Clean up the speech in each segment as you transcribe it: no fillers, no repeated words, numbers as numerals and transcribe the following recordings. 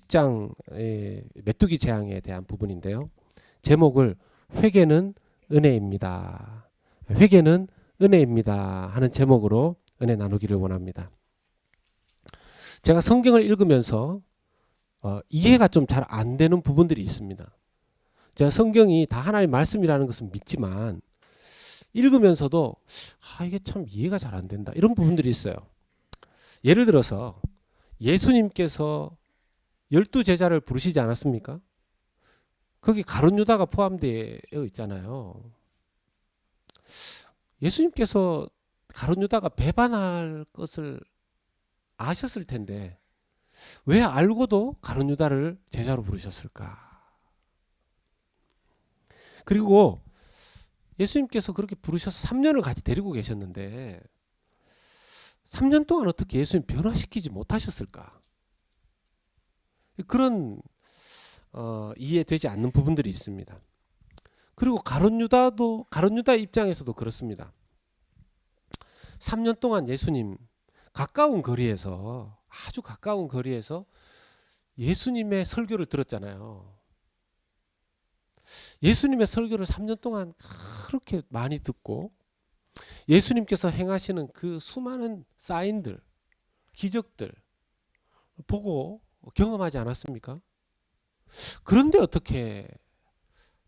10장의 메뚜기 재앙에 대한 부분인데요. 제목을 회개는 은혜입니다. 회개는 은혜입니다 하는 제목으로 은혜 나누기를 원합니다. 제가 성경을 읽으면서 이해가 좀 잘 안 되는 부분들이 있습니다. 제가 성경이 다 하나님의 말씀이라는 것은 믿지만 읽으면서도 이게 참 이해가 잘 안 된다 이런 부분들이 있어요. 예를 들어서 예수님께서 12제자를 부르시지 않았습니까? 거기 가룟 유다가 포함되어 있잖아요. 예수님께서 가룟 유다가 배반할 것을 아셨을 텐데 왜 알고도 가룟 유다를 제자로 부르셨을까? 그리고 예수님께서 그렇게 부르셔서 3년을 같이 데리고 계셨는데 3년 동안 어떻게 예수님 변화시키지 못하셨을까? 그런 이해되지 않는 부분들이 있습니다. 그리고 가룟 유다 입장에서도 그렇습니다. 3년 동안 예수님 아주 가까운 거리에서 예수님의 설교를 들었잖아요. 예수님의 설교를 3년 동안 그렇게 많이 듣고 예수님께서 행하시는 그 수많은 사인들, 기적들 보고 경험하지 않았습니까? 그런데 어떻게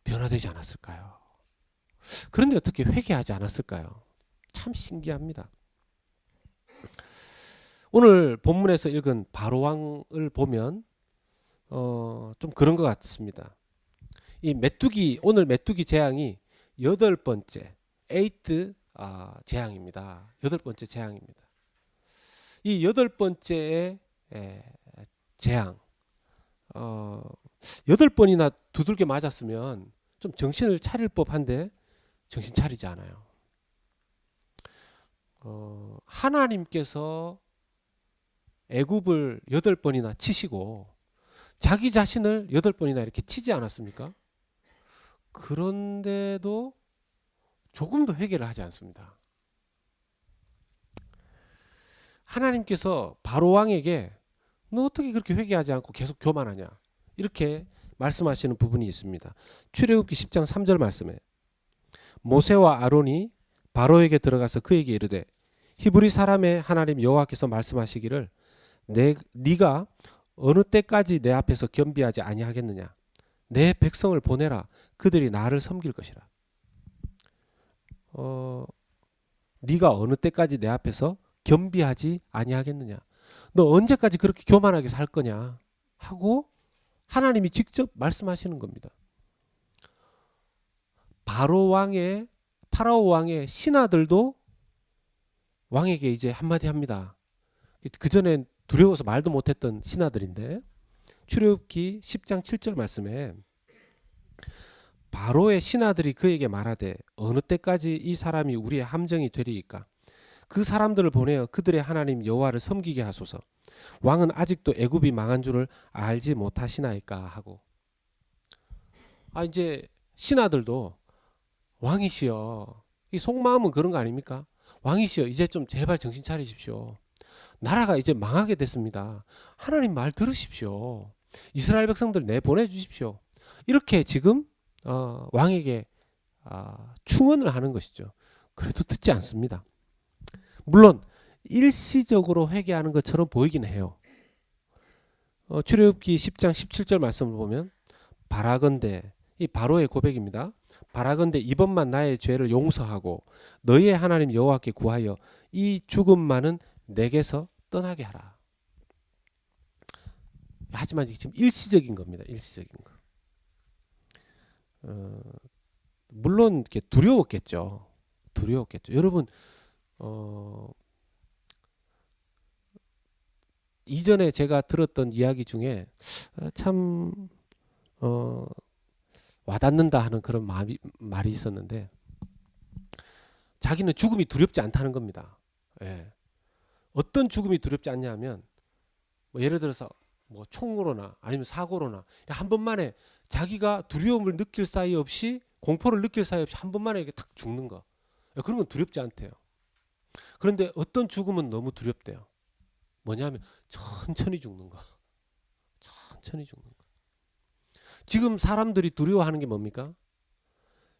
변화되지 않았을까요? 그런데 어떻게 회개하지 않았을까요? 참 신기합니다. 오늘 본문에서 읽은 바로왕을 보면 좀 그런 것 같습니다. 오늘 메뚜기 재앙이 8번째, 8th 재앙입니다. 8번째 재앙입니다. 이 8번째의 재앙, 8번이나 두들겨 맞았으면 좀 정신을 차릴 법한데 정신 차리지 않아요. 하나님께서 애굽을 8번이나 치시고 자기 자신을 8번이나 이렇게 치지 않았습니까? 그런데도 조금도 회개를 하지 않습니다. 하나님께서 바로왕에게 너 어떻게 그렇게 회개하지 않고 계속 교만하냐 이렇게 말씀하시는 부분이 있습니다. 출애굽기 10장 3절 말씀에 모세와 아론이 바로에게 들어가서 그에게 이르되 히브리 사람의 하나님 여호와께서 말씀하시기를 네가 어느 때까지 내 앞에서 겸비하지 아니하겠느냐 내 백성을 보내라 그들이 나를 섬길 것이라. 네가 어느 때까지 내 앞에서 겸비하지 아니하겠느냐 너 언제까지 그렇게 교만하게 살 거냐 하고 하나님이 직접 말씀하시는 겁니다. 파라오 왕의 신하들도 왕에게 이제 한마디 합니다. 그전엔 두려워서 말도 못했던 신하들인데 출애굽기 10장 7절 말씀에 바로의 신하들이 그에게 말하되 어느 때까지 이 사람이 우리의 함정이 되리이까 그 사람들을 보내어 그들의 하나님 여호와를 섬기게 하소서 왕은 아직도 애굽이 망한 줄을 알지 못하시나이까 하고 이제 신하들도 왕이시여 이 속마음은 그런 거 아닙니까? 왕이시여 이제 좀 제발 정신 차리십시오. 나라가 이제 망하게 됐습니다. 하나님 말 들으십시오. 이스라엘 백성들 내보내 주십시오. 이렇게 지금 왕에게 충언을 하는 것이죠. 그래도 듣지 않습니다. 물론 일시적으로 회개하는 것처럼 보이긴 해요. 출애굽기 10장 17절 말씀을 보면 바라건대 이 바로의 고백입니다. 바라건대 이번만 나의 죄를 용서하고 너희의 하나님 여호와께 구하여 이 죽음만은 내게서 떠나게 하라. 하지만 지금 일시적인 겁니다. 일시적인 거. 물론 이렇게 두려웠겠죠. 여러분 이전에 제가 들었던 이야기 중에 참 와닿는다 하는 그런 말이 있었는데 자기는 죽음이 두렵지 않다는 겁니다. 예. 어떤 죽음이 두렵지 않냐면 예를 들어서 총으로나 아니면 사고로나 한 번만에 자기가 두려움을 느낄 사이 없이 공포를 느낄 사이 없이 한 번만에 이렇게 탁 죽는 거 그런 건 두렵지 않대요. 그런데 어떤 죽음은 너무 두렵대요. 뭐냐면 천천히 죽는 거. 천천히 죽는 거예요. 지금 사람들이 두려워하는 게 뭡니까?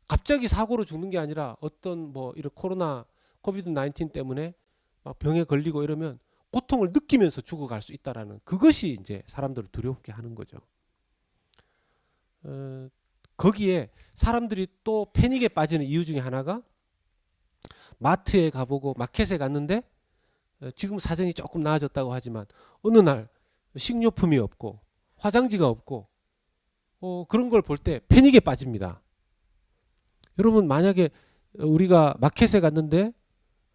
갑자기 사고로 죽는 게 아니라 어떤 뭐 이런 코로나 코비드 19 때문에 막 병에 걸리고 이러면 고통을 느끼면서 죽어갈 수 있다라는 그것이 이제 사람들을 두렵게 하는 거죠. 거기에 사람들이 또 패닉에 빠지는 이유 중에 하나가 마트에 가보고 마켓에 갔는데 지금 사정이 조금 나아졌다고 하지만 어느 날 식료품이 없고 화장지가 없고 그런 걸 볼 때 패닉에 빠집니다. 여러분 만약에 우리가 마켓에 갔는데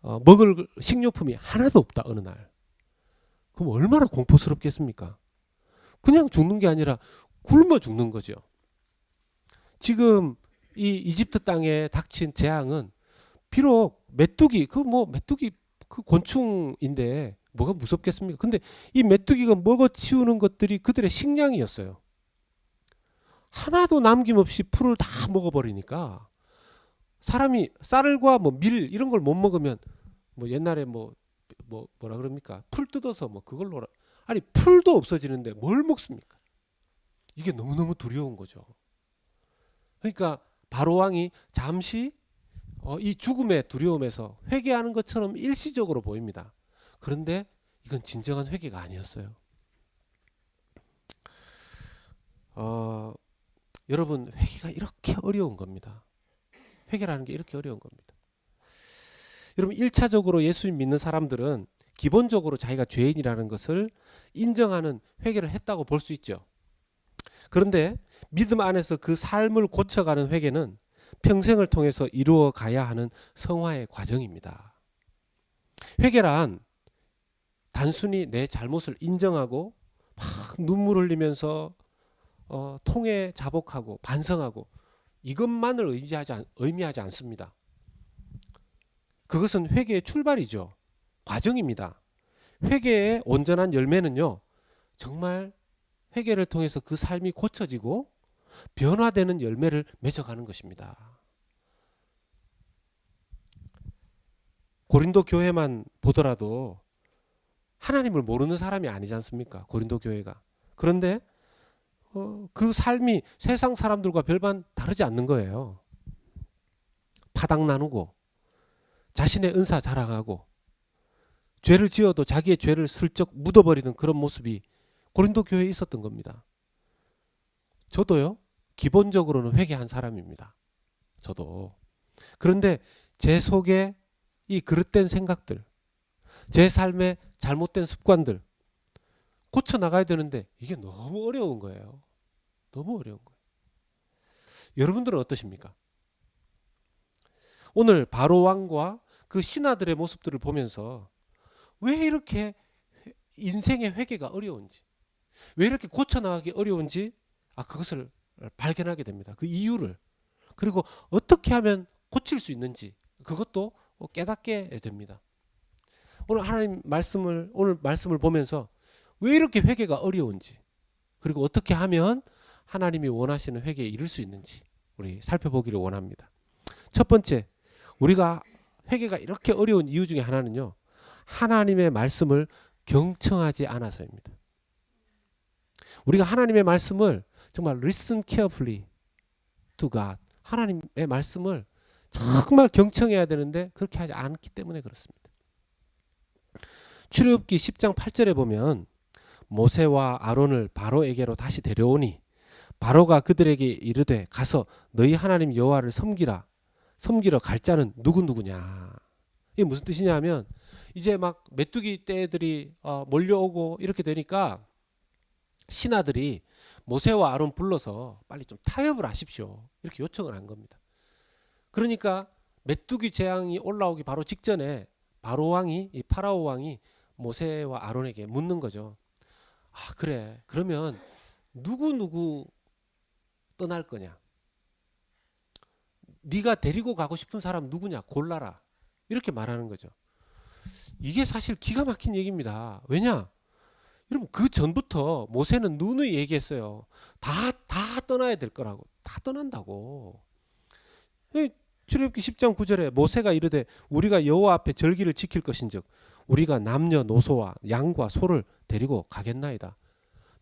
먹을 식료품이 하나도 없다 어느 날, 그럼 얼마나 공포스럽겠습니까? 그냥 죽는 게 아니라 굶어 죽는 거죠. 지금 이 이집트 땅에 닥친 재앙은 비록 메뚜기 메뚜기 그 곤충인데 뭐가 무섭겠습니까? 근데 이 메뚜기가 먹어치우는 것들이 그들의 식량이었어요. 하나도 남김없이 풀을 다 먹어버리니까 사람이 쌀과 뭐 밀 이런 걸 못 먹으면 뭐 옛날에 뭐라 그럽니까? 풀 뜯어서 뭐 그걸로 아니 풀도 없어지는데 뭘 먹습니까? 이게 너무너무 두려운 거죠. 그러니까 바로 왕이 잠시 이 죽음의 두려움에서 회개하는 것처럼 일시적으로 보입니다. 그런데 이건 진정한 회개가 아니었어요. 여러분 회개가 이렇게 어려운 겁니다. 회개라는 게 이렇게 어려운 겁니다. 여러분 1차적으로 예수님 믿는 사람들은 기본적으로 자기가 죄인이라는 것을 인정하는 회개를 했다고 볼 수 있죠. 그런데 믿음 안에서 그 삶을 고쳐가는 회개는 평생을 통해서 이루어 가야 하는 성화의 과정입니다. 회개란 단순히 내 잘못을 인정하고 막 눈물 흘리면서 통회 자복하고 반성하고 이것만을 의미하지 않습니다. 그것은 회개의 출발이죠. 과정입니다. 회개의 온전한 열매는요, 정말 회개를 통해서 그 삶이 고쳐지고 변화되는 열매를 맺어가는 것입니다. 고린도 교회만 보더라도 하나님을 모르는 사람이 아니지 않습니까? 고린도 교회가. 그런데 그 삶이 세상 사람들과 별반 다르지 않는 거예요. 파당 나누고 자신의 은사 자랑하고 죄를 지어도 자기의 죄를 슬쩍 묻어버리는 그런 모습이 고린도 교회에 있었던 겁니다. 저도요, 기본적으로는 회개한 사람입니다. 저도. 그런데 제 속에 이 그릇된 생각들, 제 삶의 잘못된 습관들 고쳐 나가야 되는데 이게 너무 어려운 거예요. 너무 어려운 거예요. 여러분들은 어떠십니까? 오늘 바로 왕과 그 신하들의 모습들을 보면서 왜 이렇게 인생의 회개가 어려운지, 왜 이렇게 고쳐 나가기 어려운지 그것을 발견하게 됩니다. 그 이유를, 그리고 어떻게 하면 고칠 수 있는지 그것도 깨닫게 됩니다. 오늘 말씀을 보면서 왜 이렇게 회개가 어려운지, 그리고 어떻게 하면 하나님이 원하시는 회개에 이를 수 있는지 우리 살펴보기를 원합니다. 첫 번째, 우리가 회개가 이렇게 어려운 이유 중에 하나는요, 하나님의 말씀을 경청하지 않아서입니다. 우리가 하나님의 말씀을 정말 listen carefully to God, 하나님의 말씀을 정말 경청해야 되는데 그렇게 하지 않기 때문에 그렇습니다. 출애굽기 10장 8절에 보면 모세와 아론을 바로에게로 다시 데려오니 바로가 그들에게 이르되 가서 너희 하나님 여호와를 섬기러 갈 자는 누구냐. 이게 무슨 뜻이냐면 이제 막 메뚜기 떼들이 몰려오고 이렇게 되니까 신하들이 모세와 아론 불러서 빨리 좀 타협을 하십시오, 이렇게 요청을 한 겁니다. 그러니까 메뚜기 재앙이 올라오기 바로 직전에 이 파라오 왕이 모세와 아론에게 묻는 거죠. 그래, 그러면 누구 떠날 거냐, 네가 데리고 가고 싶은 사람 누구냐 골라라, 이렇게 말하는 거죠. 이게 사실 기가 막힌 얘기입니다. 왜냐? 여러분 그 전부터 모세는 누누이 얘기했어요. 다 떠나야 될 거라고. 다 떠난다고. 출애굽기 10장 9절에 모세가 이르되 우리가 여호와 앞에 절기를 지킬 것인즉 우리가 남녀노소와 양과 소를 데리고 가겠나이다.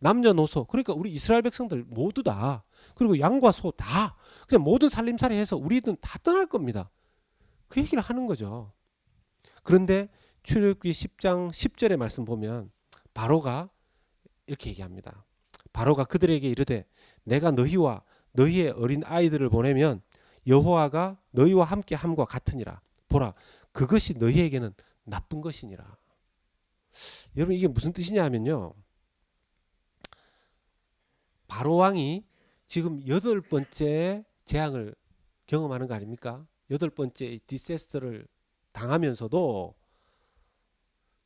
남녀노소, 그러니까 우리 이스라엘 백성들 모두 다, 그리고 양과 소 다 그냥 모든 살림살이 해서 우리는 다 떠날 겁니다. 그 얘기를 하는 거죠. 그런데 출애굽기 10장 10절의 말씀 보면 바로가 이렇게 얘기합니다. 바로가 그들에게 이르되 내가 너희와 너희의 어린 아이들을 보내면 여호와가 너희와 함께 함과 같으니라. 보라, 그것이 너희에게는 나쁜 것이니라. 여러분, 이게 무슨 뜻이냐 하면요, 바로 왕이 지금 8번째 재앙을 경험하는 거 아닙니까? 8번째 디세스터를 당하면서도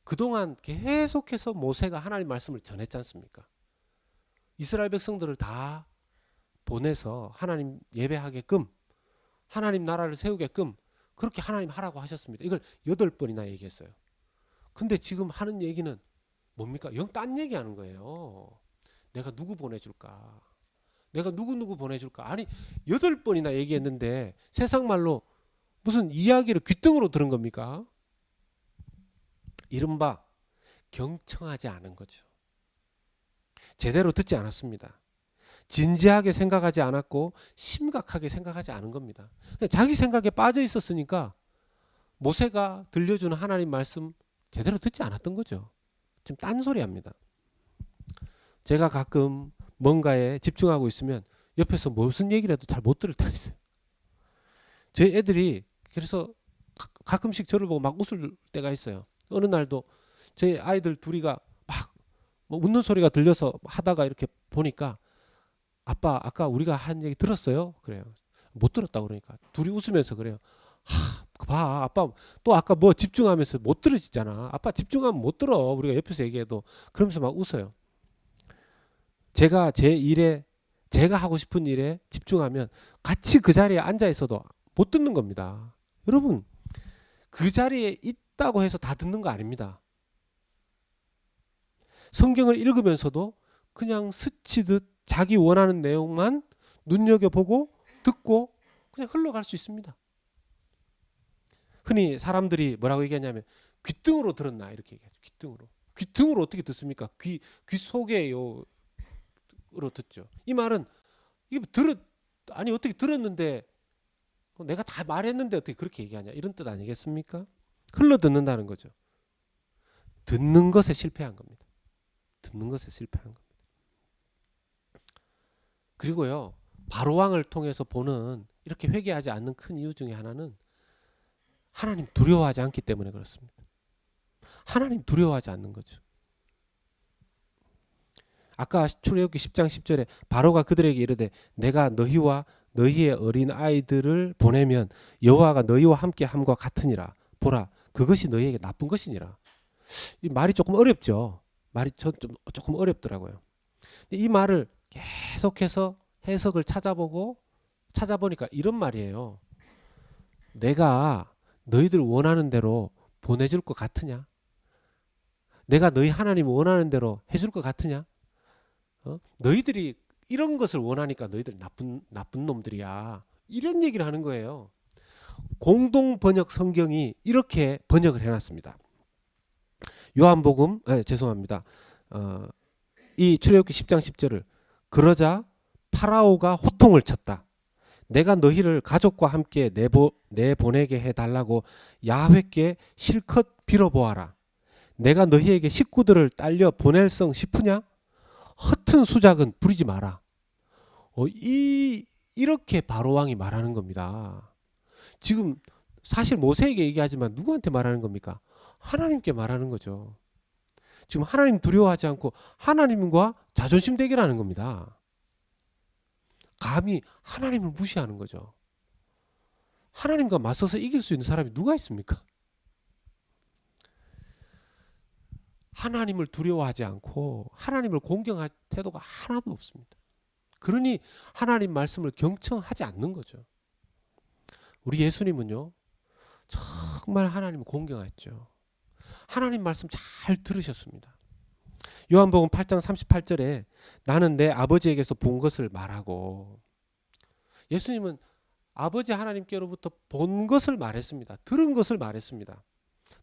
그동안 계속해서 모세가 하나님 말씀을 전했지 않습니까? 이스라엘 백성들을 다 보내서 하나님 예배하게끔, 하나님 나라를 세우게끔 그렇게 하나님 하라고 하셨습니다. 이걸 8번이나 얘기했어요. 근데 지금 하는 얘기는 뭡니까? 영 딴 얘기하는 거예요. 내가 누구 보내줄까? 내가 누구 보내줄까? 아니, 8번이나 얘기했는데 세상 말로 무슨 이야기를 귓등으로 들은 겁니까? 이른바 경청하지 않은 거죠. 제대로 듣지 않았습니다. 진지하게 생각하지 않았고 심각하게 생각하지 않은 겁니다. 자기 생각에 빠져 있었으니까 모세가 들려주는 하나님 말씀 제대로 듣지 않았던 거죠. 지금 딴소리 합니다. 제가 가끔 뭔가에 집중하고 있으면 옆에서 무슨 얘기를 해도 잘 못 들을 때가 있어요. 제 애들이 그래서 가끔씩 저를 보고 막 웃을 때가 있어요. 어느 날도 제 아이들 둘이가 막 웃는 소리가 들려서 하다가 이렇게 보니까 아빠 아까 우리가 한 얘기 들었어요? 그래요. 못 들었다 그러니까 둘이 웃으면서 그래요. 봐 아빠 또 아까 뭐 집중하면서 못 들으시잖아. 아빠 집중하면 못 들어. 우리가 옆에서 얘기해도. 그러면서 막 웃어요. 제가 제 일에, 제가 하고 싶은 일에 집중하면 같이 그 자리에 앉아 있어도 못 듣는 겁니다. 여러분, 그 자리에 있다고 해서 다 듣는 거 아닙니다. 성경을 읽으면서도 그냥 스치듯 자기 원하는 내용만 눈여겨보고 듣고 그냥 흘러갈 수 있습니다. 흔히 사람들이 뭐라고 얘기하냐면 귓등으로 들었나 이렇게 얘기하죠. 귓등으로 어떻게 듣습니까? 귀 속에요 으로 듣죠. 이 말은 이게 아니 어떻게 들었는데 내가 다 말했는데 어떻게 그렇게 얘기하냐 이런 뜻 아니겠습니까? 흘러 듣는다는 거죠. 듣는 것에 실패한 겁니다. 듣는 것에 실패한 겁니다. 그리고요, 바로왕을 통해서 보는 이렇게 회개하지 않는 큰 이유 중에 하나는 하나님 두려워하지 않기 때문에 그렇습니다. 하나님 두려워하지 않는 거죠. 아까 출애굽기 10장 10절에 바로가 그들에게 이르되 내가 너희와 너희의 어린 아이들을 보내면 여호와가 너희와 함께 함과 같으니라. 보라, 그것이 너희에게 나쁜 것이니라. 이 말이 조금 어렵죠. 말이 조금 어렵더라고요. 이 말을 계속해서 해석을 찾아보니까 이런 말이에요. 내가 너희들 원하는 대로 보내줄 것 같으냐? 내가 너희 하나님 원하는 대로 해줄 것 같으냐? 너희들이 이런 것을 원하니까 너희들 나쁜 놈들이야. 이런 얘기를 하는 거예요. 공동 번역 성경이 이렇게 번역을 해놨습니다. 요한복음, 죄송합니다. 이 출애굽기 10장 10절을 그러자 파라오가 호통을 쳤다. 내가 너희를 가족과 함께 내보내게 해달라고 야훼께 실컷 빌어보아라. 내가 너희에게 식구들을 딸려 보낼성 싶으냐? 허튼 수작은 부리지 마라. 이렇게 바로왕이 말하는 겁니다. 지금 사실 모세에게 얘기하지만 누구한테 말하는 겁니까? 하나님께 말하는 거죠. 지금 하나님 두려워하지 않고 하나님과 자존심 대결하는 겁니다. 감히 하나님을 무시하는 거죠. 하나님과 맞서서 이길 수 있는 사람이 누가 있습니까? 하나님을 두려워하지 않고 하나님을 공경할 태도가 하나도 없습니다. 그러니 하나님 말씀을 경청하지 않는 거죠. 우리 예수님은요, 정말 하나님을 공경했죠. 하나님 말씀 잘 들으셨습니다. 요한복음 8장 38절에 나는 내 아버지에게서 본 것을 말하고, 예수님은 아버지 하나님께로부터 본 것을 말했습니다. 들은 것을 말했습니다.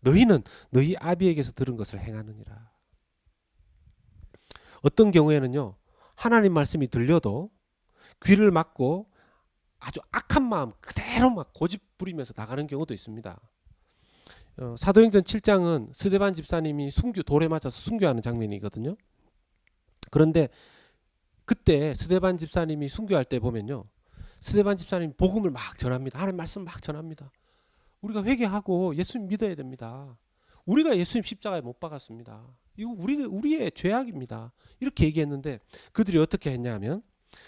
너희는 너희 아비에게서 들은 것을 행하느니라. 어떤 경우에는요, 하나님 말씀이 들려도 귀를 막고 아주 악한 마음 그대로 막 고집 부리면서 나가는 경우도 있습니다. 사도행전 7장은 스데반 집사님이 돌에 맞아서 순교하는 장면이거든요. 그런데 그때 스데반 집사님이 순교할 때 보면요, 스데반 집사님 복음을 막 전합니다. 하나님 말씀 막 전합니다. 우리가 회개하고 예수님 믿어야 됩니다. 우리가 예수님 십자가에 못 박았습니다. 이거 우리의 죄악입니다. 이렇게 얘기했는데 그들이 어떻게 했냐 하면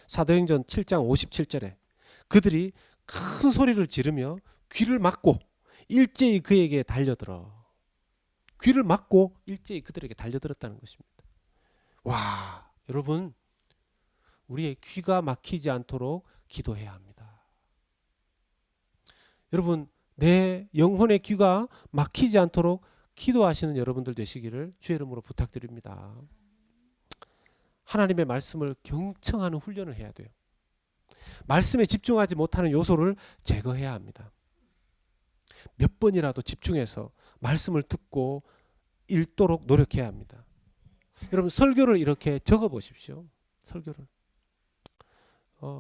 사도행전 7장 57절에 그들이 큰 소리를 지르며 귀를 막고 일제히 그에게 달려들어. 귀를 막고 일제히 그들에게 달려들었다는 것입니다. 와, 여러분, 우리의 귀가 막히지 않도록 기도해야 합니다. 여러분, 내 영혼의 귀가 막히지 않도록 기도하시는 여러분들 되시기를 주의 이름으로 부탁드립니다. 하나님의 말씀을 경청하는 훈련을 해야 돼요. 말씀에 집중하지 못하는 요소를 제거해야 합니다. 몇 번이라도 집중해서 말씀을 듣고 읽도록 노력해야 합니다. 여러분, 설교를 이렇게 적어 보십시오. 설교를.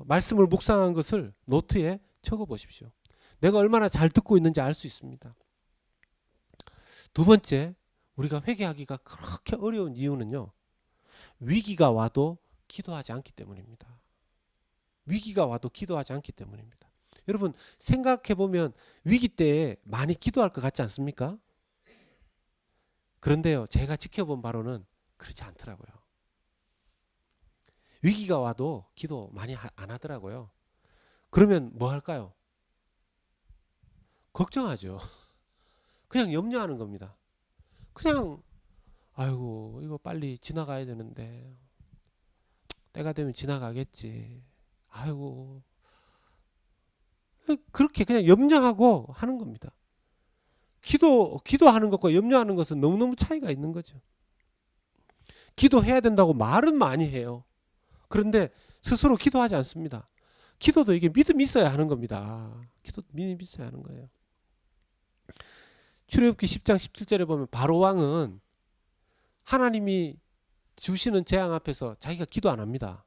말씀을 묵상한 것을 노트에 적어 보십시오. 내가 얼마나 잘 듣고 있는지 알 수 있습니다. 두 번째, 우리가 회개하기가 그렇게 어려운 이유는요, 위기가 와도 기도하지 않기 때문입니다. 위기가 와도 기도하지 않기 때문입니다. 여러분, 생각해 보면 위기 때에 많이 기도할 것 같지 않습니까? 그런데요, 제가 지켜본 바로는 그렇지 않더라고요. 위기가 와도 기도 많이 안 하더라고요. 그러면 뭐 할까요? 걱정하죠. 그냥 염려하는 겁니다. 그냥 아이고, 이거 빨리 지나가야 되는데 때가 되면 지나가겠지. 아이고, 그렇게 그냥 염려하고 하는 겁니다. 기도하는 것과 염려하는 것은 너무너무 차이가 있는 거죠. 기도해야 된다고 말은 많이 해요. 그런데 스스로 기도하지 않습니다. 기도도 이게 믿음이 있어야 하는 겁니다. 기도도 믿음이 있어야 하는 거예요. 출애굽기 10장 17절에 보면 바로 왕은 하나님이 주시는 재앙 앞에서 자기가 기도 안 합니다.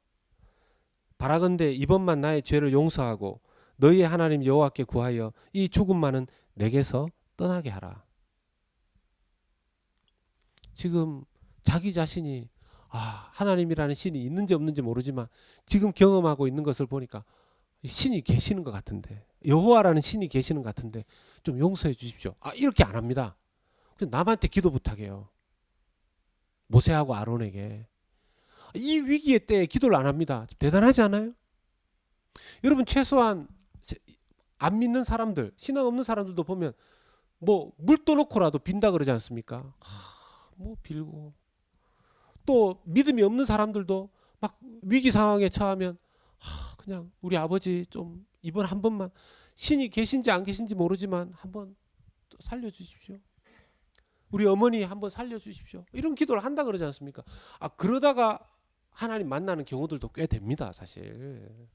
바라건대 이번만 나의 죄를 용서하고 너희의 하나님 여호와께 구하여 이 죽음만은 내게서 떠나게 하라. 지금 자기 자신이 하나님이라는 신이 있는지 없는지 모르지만 지금 경험하고 있는 것을 보니까 신이 계시는 것 같은데, 여호와라는 신이 계시는 것 같은데 좀 용서해 주십시오. 이렇게 안 합니다. 남한테 기도 부탁해요. 모세하고 아론에게. 이 위기의 때에 기도를 안 합니다. 대단하지 않아요? 여러분, 최소한 안 믿는 사람들, 신앙 없는 사람들도 보면 뭐 물 떠놓고라도 빈다 그러지 않습니까? 뭐 빌고. 또 믿음이 없는 사람들도 막 위기 상황에 처하면 그냥 우리 아버지 좀 이번 한 번만, 신이 계신지 안 계신지 모르지만 한번 살려주십시오. 우리 어머니 한번 살려주십시오. 이런 기도를 한다 그러지 않습니까? 그러다가 하나님 만나는 경우들도 꽤 됩니다, 사실.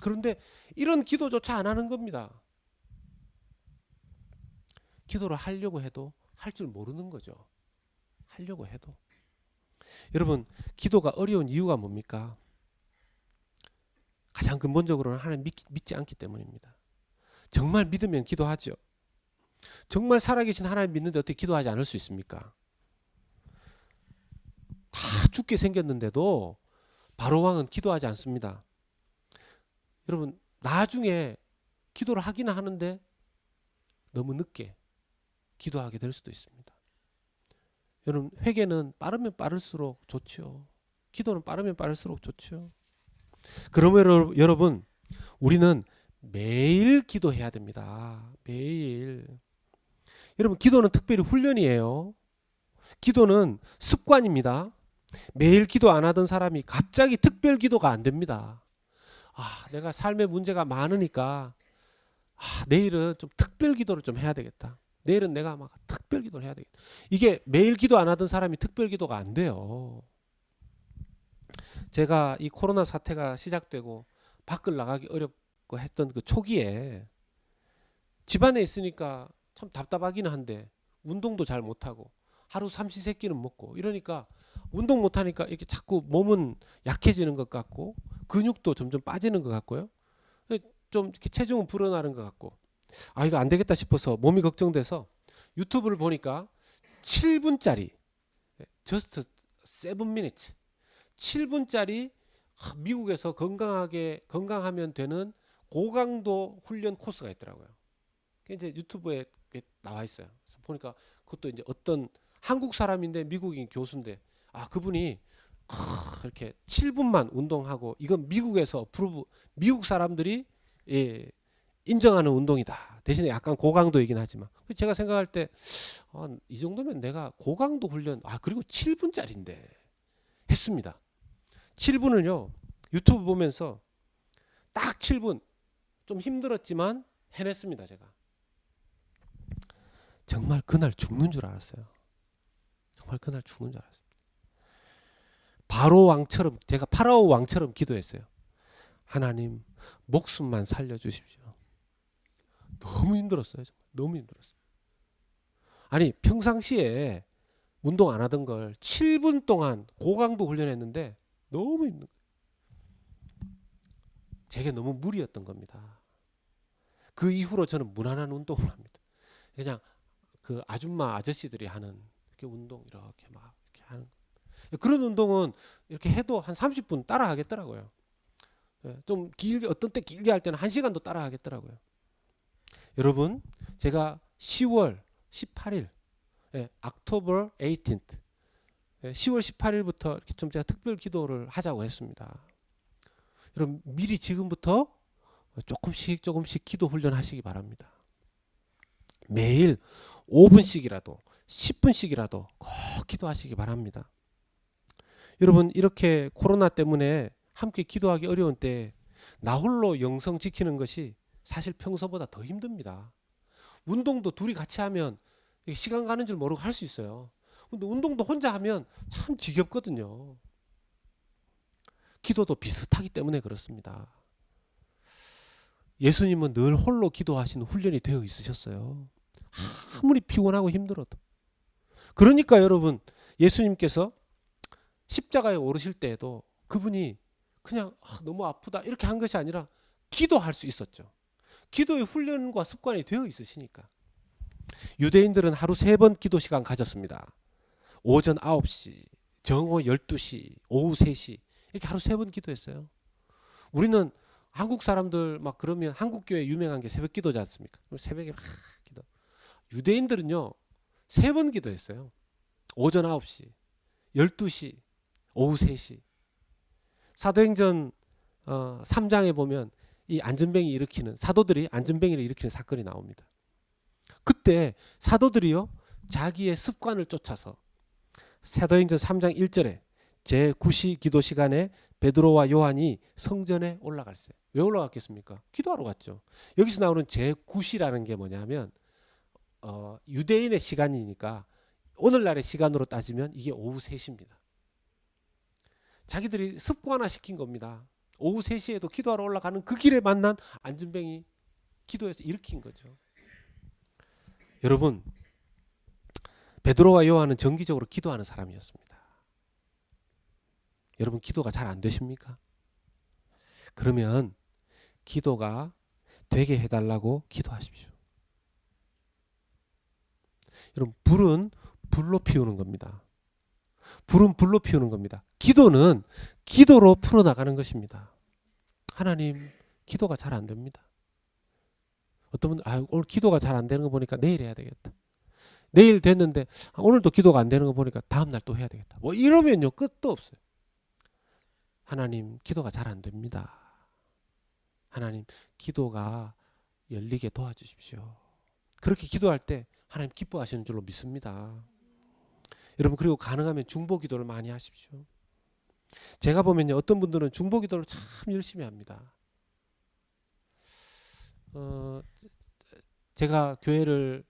그런데 이런 기도조차 안 하는 겁니다. 기도를 하려고 해도 할 줄 모르는 거죠. 하려고 해도. 여러분, 기도가 어려운 이유가 뭡니까? 가장 근본적으로는 하나님 믿지 않기 때문입니다. 정말 믿으면 기도하죠. 정말 살아계신 하나님 믿는데 어떻게 기도하지 않을 수 있습니까? 다 죽게 생겼는데도 바로 왕은 기도하지 않습니다. 여러분, 나중에 기도를 하기는 하는데 너무 늦게 기도하게 될 수도 있습니다. 여러분, 회개는 빠르면 빠를수록 좋죠. 기도는 빠르면 빠를수록 좋죠. 그러면 여러분, 우리는 매일 기도해야 됩니다. 매일. 여러분, 기도는 특별히 훈련이에요. 기도는 습관입니다. 매일 기도 안 하던 사람이 갑자기 특별 기도가 안 됩니다. 내가 삶의 문제가 많으니까 내일은 좀 특별 기도를 좀 해야 되겠다. 내일은 내가 막 특별 기도를 해야 되겠다. 이게 매일 기도 안 하던 사람이 특별 기도가 안 돼요. 제가 이 코로나 사태가 시작되고 밖을 나가기 어렵고 했던 그 초기에 집안에 있으니까 참 답답하기는 한데 운동도 잘 못하고 하루 삼시세끼는 먹고 이러니까 운동 못하니까 이렇게 자꾸 몸은 약해지는 것 같고 근육도 점점 빠지는 것 같고요. 좀 이렇게 체중은 불어나는 것 같고 아 이거 안 되겠다 싶어서 몸이 걱정돼서 유튜브를 보니까 7분짜리 just 7 minutes 7분짜리 미국에서 건강하면 되는 고강도 훈련 코스가 있더라고요. 그게 이제 유튜브에 나와 있어요. 그래서 보니까 그것도 이제 어떤 한국 사람인데 미국인 교수인데 아 그분이 이렇게 7분만 운동하고 이건 미국에서 미국 사람들이 예, 인정하는 운동이다. 대신에 약간 고강도이긴 하지만 제가 생각할 때 이 정도면 내가 고강도 훈련 그리고 7분짜리인데 했습니다. 7분을요 유튜브 보면서 딱 7분 좀 힘들었지만 해냈습니다. 제가 정말 그날 죽는 줄 알았어요. 정말 그날 죽는 줄 알았어요. 바로 왕처럼 제가 파라오 왕처럼 기도했어요. 하나님 목숨만 살려주십시오. 너무 힘들었어요. 정말. 너무 힘들었어요. 아니 평상시에 운동 안 하던 걸 7분 동안 고강도 훈련했는데 너무 힘든 거예요. 제게 너무 무리였던 겁니다. 그 이후로 저는 무난한 운동을 합니다. 그냥 그 아줌마 아저씨들이 하는 이렇게 운동 이렇게 막 이렇게 하는 그런 운동은 이렇게 해도 한 30분 따라 하겠더라고요. 좀 길게 어떤 때 길게 할 때는 1시간도 따라 하겠더라고요. 여러분 제가 10월 18일 October 18th 10월 18일부터 이렇게 좀 제가 특별 기도를 하자고 했습니다. 여러분 미리 지금부터 조금씩 기도 훈련하시기 바랍니다. 매일 5분씩이라도 10분씩이라도 꼭 기도하시기 바랍니다. 여러분 이렇게 코로나 때문에 함께 기도하기 어려운 때 나 홀로 영성 지키는 것이 사실 평소보다 더 힘듭니다. 운동도 둘이 같이 하면 시간 가는 줄 모르고 할 수 있어요. 근데 운동도 혼자 하면 참 지겹거든요. 기도도 비슷하기 때문에 그렇습니다. 예수님은 늘 홀로 기도하시는 훈련이 되어 있으셨어요. 아무리 피곤하고 힘들어도. 그러니까 여러분 예수님께서 십자가에 오르실 때에도 그분이 그냥 너무 아프다 이렇게 한 것이 아니라 기도할 수 있었죠. 기도의 훈련과 습관이 되어 있으시니까. 유대인들은 하루 3번 기도 시간 가졌습니다. 오전 9시, 정오 12시, 오후 3시 이렇게 하루 3번 기도했어요. 우리는 한국 사람들 막 그러면 한국 교회 유명한 게 새벽 기도지 않습니까? 새벽에 막 기도. 유대인들은요 3번 기도했어요. 오전 9시, 12시, 오후 3시. 사도행전 3장에 보면 이 안전뱅이 일으키는 사도들이 안전뱅이를 일으키는 사건이 나옵니다. 그때 사도들이요 자기의 습관을 쫓아서 사도행전 3장 1절에 제9시 기도 시간에 베드로와 요한이 성전에 올라갔어요. 왜 올라갔겠습니까? 기도하러 갔죠. 여기서 나오는 제9시라는 게 뭐냐면 유대인의 시간이니까 오늘날의 시간으로 따지면 이게 오후 3시입니다. 자기들이 습관화 시킨 겁니다. 오후 3시에도 기도하러 올라가는 그 길에 만난 안전뱅이 기도해서 일으킨 거죠. 여러분 베드로와 요한은 정기적으로 기도하는 사람이었습니다. 여러분 기도가 잘 안 되십니까? 그러면 기도가 되게 해달라고 기도하십시오. 여러분 불은 불로 피우는 겁니다. 불은 불로 피우는 겁니다. 기도는 기도로 풀어나가는 것입니다. 하나님 기도가 잘 안 됩니다. 어떤 분들 오늘 기도가 잘 안 되는 거 보니까 내일 해야 되겠다. 내일 됐는데 오늘도 기도가 안 되는 거 보니까 다음날 또 해야 되겠다. 뭐 이러면요 끝도 없어요. 하나님 기도가 잘 안 됩니다. 하나님 기도가 열리게 도와주십시오. 그렇게 기도할 때 하나님 기뻐하시는 줄로 믿습니다. 여러분 그리고 가능하면 중보 기도를 많이 하십시오. 제가 보면요 어떤 분들은 중보 기도를 참 열심히 합니다. 제가 교회를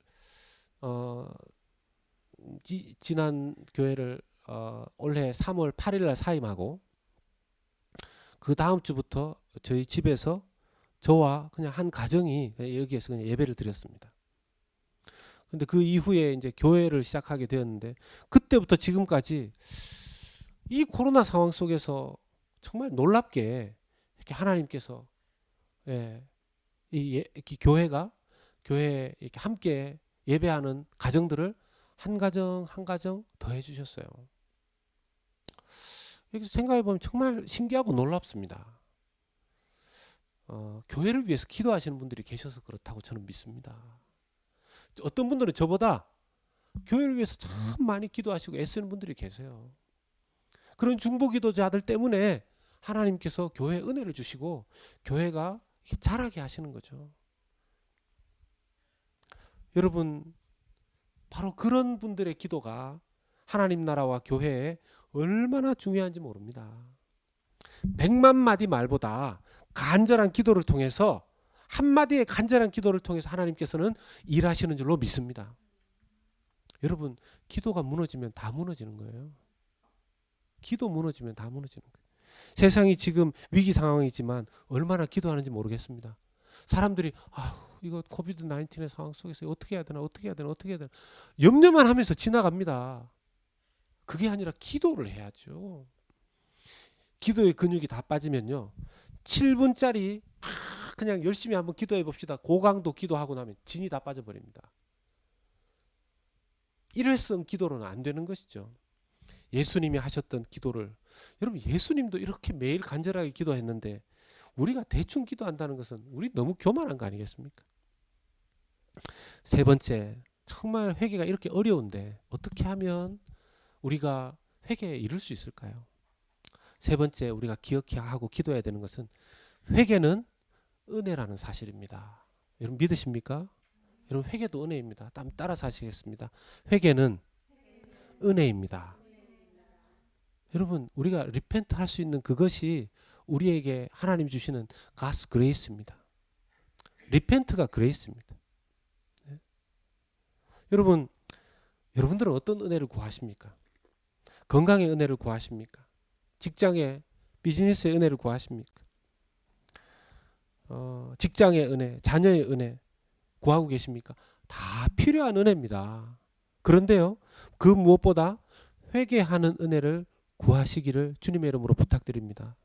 지난 교회를 올해 3월 8일 날 사임하고 그 다음 주부터 저희 집에서 저와 그냥 한 가정이 여기에서 그냥 예배를 드렸습니다. 근데 그 이후에 이제 교회를 시작하게 되었는데 그때부터 지금까지 이 코로나 상황 속에서 정말 놀랍게 이렇게 하나님께서 이 교회 이렇게 함께 예배하는 가정들을 한 가정 한 가정 더 해주셨어요. 여기서 생각해 보면 정말 신기하고 놀랍습니다. 교회를 위해서 기도하시는 분들이 계셔서 그렇다고 저는 믿습니다. 어떤 분들은 저보다 교회를 위해서 참 많이 기도하시고 애쓰는 분들이 계세요. 그런 중보기도자들 때문에 하나님께서 교회에 은혜를 주시고 교회가 자라게 하시는 거죠. 여러분, 바로 그런 분들의 기도가 하나님 나라와 교회에 얼마나 중요한지 모릅니다. 100만 마디 말보다 간절한 기도를 통해서, 한마디의 간절한 기도를 통해서 하나님께서는 일하시는 줄로 믿습니다. 여러분, 기도가 무너지면 다 무너지는 거예요. 기도 무너지면 다 무너지는 거예요. 세상이 지금 위기 상황이지만 얼마나 기도하는지 모르겠습니다. 사람들이 이거 코비드 19의 상황 속에서 어떻게 해야 되나 염려만 하면서 지나갑니다. 그게 아니라 기도를 해야죠. 기도의 근육이 다 빠지면요, 7분짜리 그냥 열심히 한번 기도해 봅시다. 고강도 기도하고 나면 진이 다 빠져버립니다. 일회성 기도로는 안 되는 것이죠. 예수님이 하셨던 기도를, 여러분, 예수님도 이렇게 매일 간절하게 기도했는데 우리가 대충 기도한다는 것은 우리 너무 교만한 거 아니겠습니까? 세 번째, 정말 회개가 이렇게 어려운데 어떻게 하면 우리가 회개에 이룰 수 있을까요? 세 번째, 우리가 기억해야 하고 기도해야 되는 것은 회개는 은혜라는 사실입니다. 여러분 믿으십니까? 여러분, 회개도 은혜입니다. 따라서 하시겠습니다. 회개는 은혜입니다. 여러분, 우리가 리펜트 할 수 있는 그것이 우리에게 하나님 주시는 God's grace입니다. 리펜트가 그레이스입니다. 네? 여러분들은 어떤 은혜를 구하십니까? 건강의 은혜를 구하십니까? 직장의, 비즈니스의 은혜를 구하십니까? 직장의 은혜, 자녀의 은혜 구하고 계십니까? 다 필요한 은혜입니다. 그런데요, 그 무엇보다 회개하는 은혜를 구하시기를 주님의 이름으로 부탁드립니다.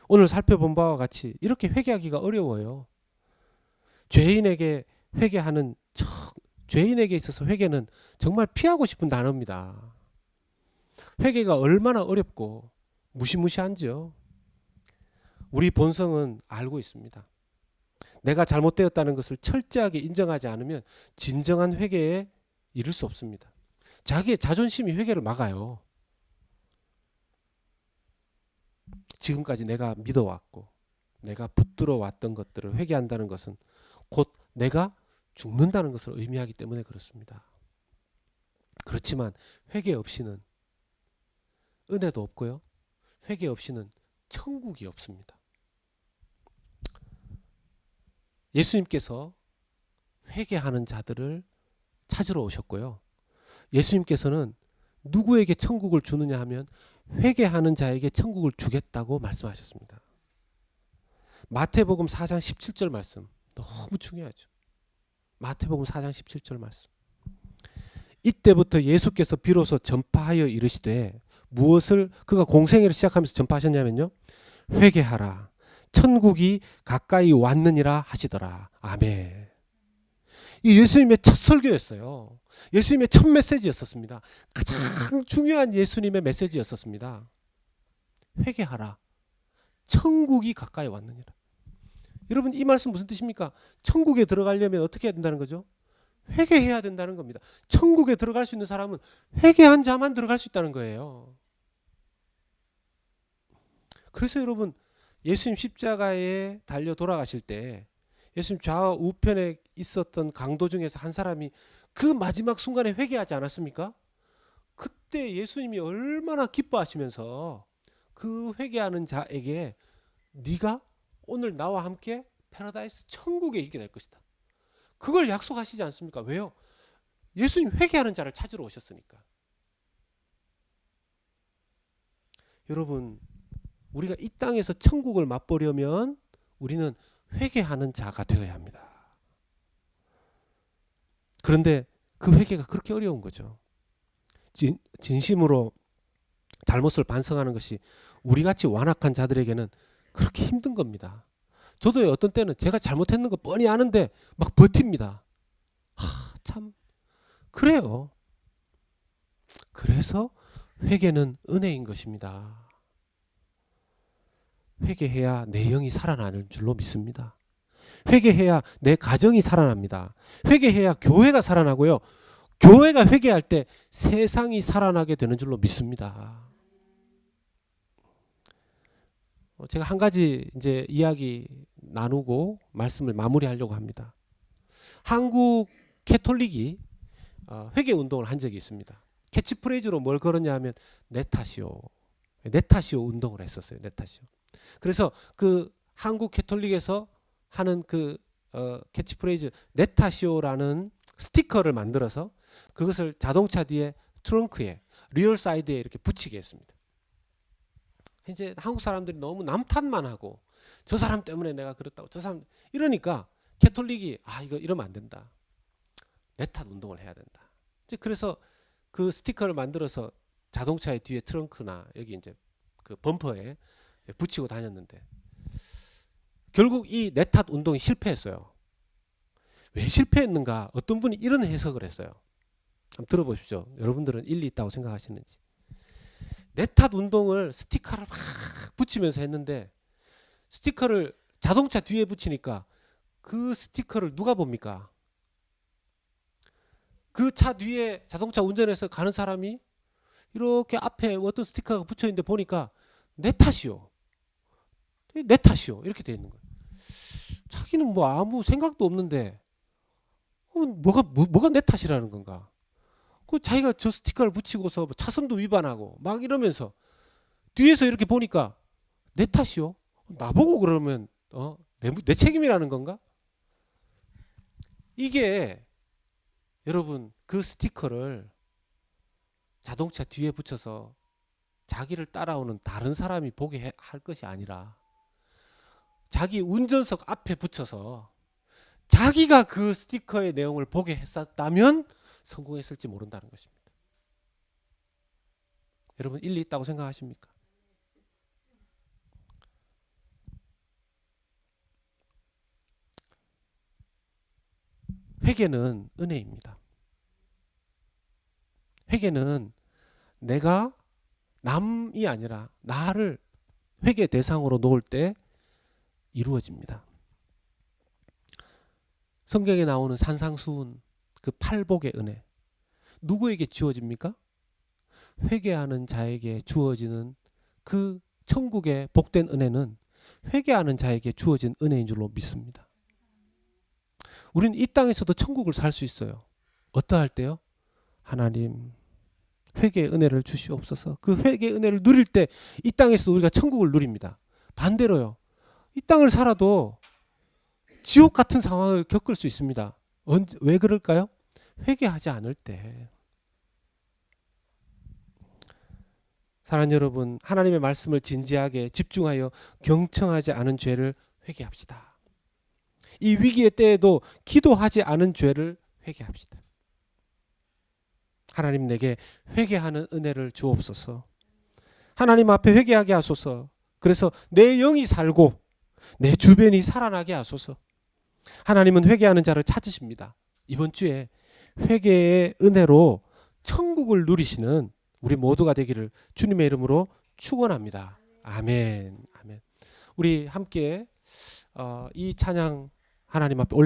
오늘 살펴본 바와 같이 이렇게 회개하기가 어려워요. 죄인에게 있어서 회개는 정말 피하고 싶은 단어입니다. 회개가 얼마나 어렵고 무시무시한지요. 우리 본성은 알고 있습니다. 내가 잘못되었다는 것을 철저하게 인정하지 않으면 진정한 회개에 이를 수 없습니다. 자기의 자존심이 회개를 막아요. 지금까지 내가 믿어왔고 내가 붙들어 왔던 것들을 회개한다는 것은 곧 내가 죽는다는 것을 의미하기 때문에 그렇습니다. 그렇지만 회개 없이는 은혜도 없고요, 회개 없이는 천국이 없습니다. 예수님께서 회개하는 자들을 찾으러 오셨고요, 예수님께서는 누구에게 천국을 주느냐 하면 회개하는 자에게 천국을 주겠다고 말씀하셨습니다. 마태복음 4장 17절 말씀 너무 중요하죠. 마태복음 4장 17절 말씀. 이때부터 예수께서 비로소 전파하여 이르시되, 무엇을 그가 공생애를 시작하면서 전파하셨냐면요, 회개하라, 천국이 가까이 왔느니라 하시더라. 아멘. 이 예수님의 첫 설교였어요. 예수님의 첫 메시지였었습니다. 가장 중요한 예수님의 메시지였었습니다. 회개하라, 천국이 가까이 왔느니라. 여러분, 이 말씀 무슨 뜻입니까? 천국에 들어가려면 어떻게 해야 된다는 거죠? 회개해야 된다는 겁니다. 천국에 들어갈 수 있는 사람은 회개한 자만 들어갈 수 있다는 거예요. 그래서 여러분, 예수님 십자가에 달려 돌아가실 때 예수님 좌우 우편에 있었던 강도 중에서 한 사람이 그 마지막 순간에 회개하지 않았습니까? 그때 예수님이 얼마나 기뻐하시면서 그 회개하는 자에게 네가 오늘 나와 함께 패러다이스 천국에 있게 될 것이다, 그걸 약속하시지 않습니까? 왜요? 예수님 회개하는 자를 찾으러 오셨으니까. 여러분, 우리가 이 땅에서 천국을 맛보려면 우리는 회개하는 자가 되어야 합니다. 그런데 그 회개가 그렇게 어려운 거죠. 진심으로 잘못을 반성하는 것이 우리같이 완악한 자들에게는 그렇게 힘든 겁니다. 저도 어떤 때는 제가 잘못했는 거 뻔히 아는데 막 버팁니다. 참 그래요. 그래서 회개는 은혜인 것입니다. 회개해야 내 영이 살아나는 줄로 믿습니다. 회개해야 내 가정이 살아납니다. 회개해야 교회가 살아나고요. 교회가 회개할 때 세상이 살아나게 되는 줄로 믿습니다. 제가 한 가지 이제 이야기 나누고 말씀을 마무리하려고 합니다. 한국 캐톨릭이 회개 운동을 한 적이 있습니다. 캐치프레이즈로 뭘 걸었냐 하면 내 탓이요. 내 탓이요 운동을 했었어요. 내 탓이요. 그래서 그 한국 캐톨릭에서 하는 그 캐치프레이즈 내 탓이요라는 스티커를 만들어서 그것을 자동차 뒤에 트렁크에 리얼 사이드에 이렇게 붙이게 했습니다. 이제 한국 사람들이 너무 남 탓만 하고 저 사람 때문에 내가 그랬다고 저 사람 이러니까 캐톨릭이 이거 이러면 안 된다. 내 탓 운동을 해야 된다. 이제 그래서 그 스티커를 만들어서 자동차의 뒤에 트렁크나 여기 이제 그 범퍼에 붙이고 다녔는데 결국 이 내 탓 운동이 실패했어요. 왜 실패했는가? 어떤 분이 이런 해석을 했어요. 한번 들어보십시오. 여러분들은 일리 있다고 생각하시는지. 내 탓 운동을 스티커를 막 붙이면서 했는데 스티커를 자동차 뒤에 붙이니까 그 스티커를 누가 봅니까? 그 차 뒤에 자동차 운전해서 가는 사람이 이렇게 앞에 어떤 스티커가 붙여 있는데 보니까 내 탓이요. 내 탓이요. 이렇게 돼 있는 거예요. 자기는 뭐 아무 생각도 없는데 뭐가 내 탓이라는 건가? 그 자기가 저 스티커를 붙이고서 차선도 위반하고 막 이러면서 뒤에서 이렇게 보니까 내 탓이요? 나보고 그러면 내 책임이라는 건가? 이게 여러분 그 스티커를 자동차 뒤에 붙여서 자기를 따라오는 다른 사람이 보게 할 것이 아니라 자기 운전석 앞에 붙여서 자기가 그 스티커의 내용을 보게 했었다면 성공했을지 모른다는 것입니다. 여러분 일리 있다고 생각하십니까? 회개는 은혜입니다. 회개는 내가 남이 아니라 나를 회개 대상으로 놓을 때 이루어집니다. 성경에 나오는 산상수훈 그 팔복의 은혜 누구에게 주어집니까? 회개하는 자에게 주어지는 그 천국의 복된 은혜는 회개하는 자에게 주어진 은혜인 줄로 믿습니다. 우리는 이 땅에서도 천국을 살 수 있어요. 어떠할 때요? 하나님 회개의 은혜를 주시옵소서. 그 회개의 은혜를 누릴 때 이 땅에서 우리가 천국을 누립니다. 반대로요. 이 땅을 살아도 지옥 같은 상황을 겪을 수 있습니다. 왜 그럴까요? 회개하지 않을 때. 사랑하는 여러분, 하나님의 말씀을 진지하게 집중하여 경청하지 않은 죄를 회개합시다. 이 위기의 때에도 기도하지 않은 죄를 회개합시다. 하나님 내게 회개하는 은혜를 주옵소서. 하나님 앞에 회개하게 하소서. 그래서 내 영이 살고 내 주변이 살아나게 하소서. 하나님은 회개하는 자를 찾으십니다. 이번 주에 회개의 은혜로 천국을 누리시는 우리 모두가 되기를 주님의 이름으로 축원합니다. 아멘. 아멘. 우리 함께 이 찬양 하나님 앞에 올려